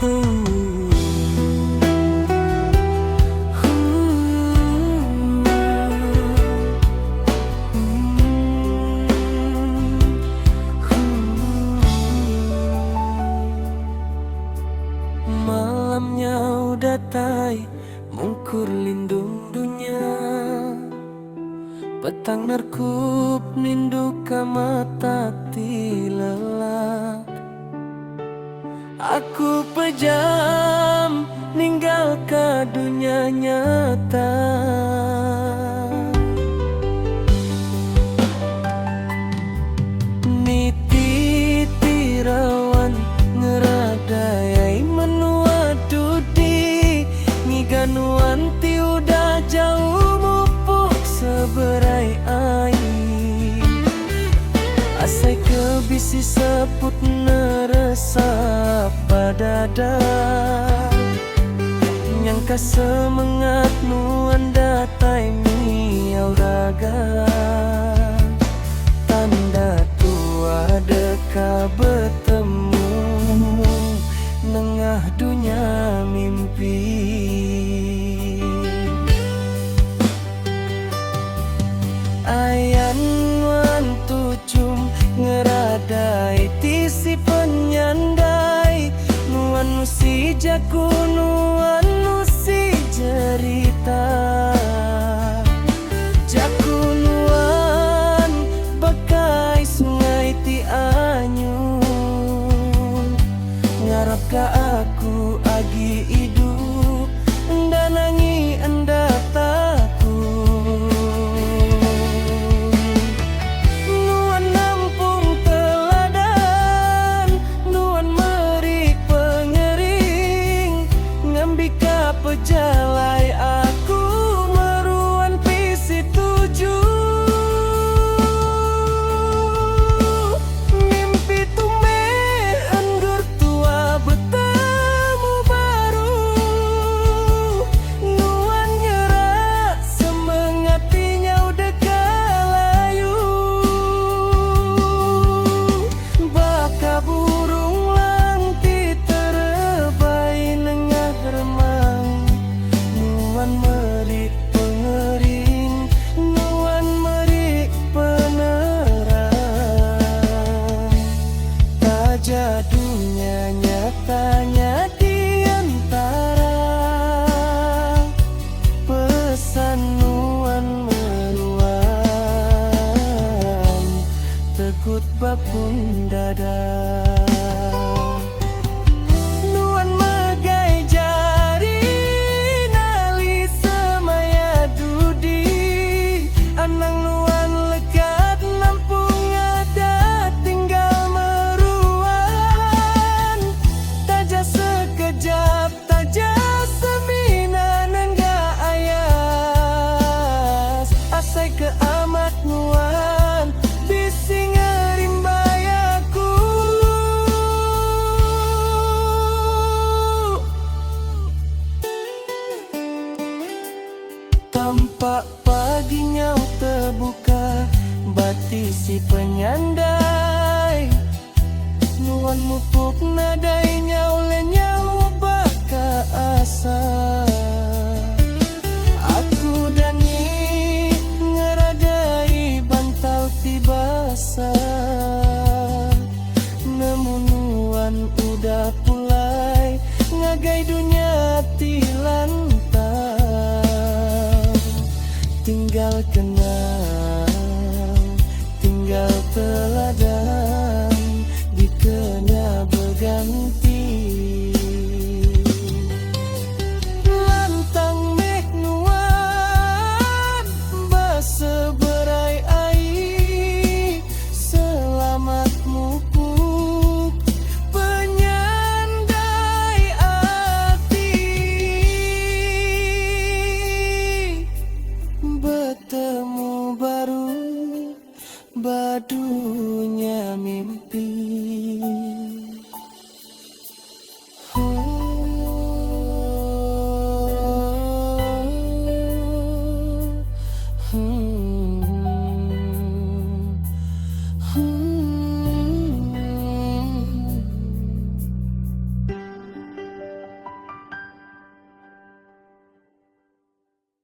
Malamnya udah tai mungkur lindung dunia, petang nerkup ninduka mata tilelak. Aku pejam ninggal ke dunia nyata. Niti tirawan ngeradayai menua dudi, ngiganuan ti udah jauh mupuk seberai air. Asai ke bisi seput neresap padada, nyangka semangat nuan datai miau raga. Tanda tua deka bertemu nengah dunia mimpi. Ayan wan tucum ngeradai tisi penyandai, nuan nusi jaku nuan nusi cerita. Jaku nuan bekai sungai ti anyun, ngarap ka aku agi hidup ndanangi anda takut. Nuan nampung teladan, nuan merik pengering, ngambika pejalai aku meruan pisi tuju. Mimpi tumeh anggur tua bertemu baru, nuan nyerah semengatinya udah kalayu. Baka burung langti terebai nengah remang, nuan merik pengering, nuan merik penerang. Tajadunya nyatanya di antara pesan nuan meruan, tegut bakun dada. Nuan megai jari nali semaya dudi, anang nuan lekat nampung ada tinggal meruan. Taja sekejap, taja semina nengga ayas, asai ke amat nuan bisi ngerimbai aku. Tampak paginya terbuka bati si penyandai, nuan mupuk nadainya olehnya baka asa. Aku dani ngeradai bantal ti basah, nemu nuan udah pulai ngagai dunia ti lantang. Tinggal kenal, tinggal teladan.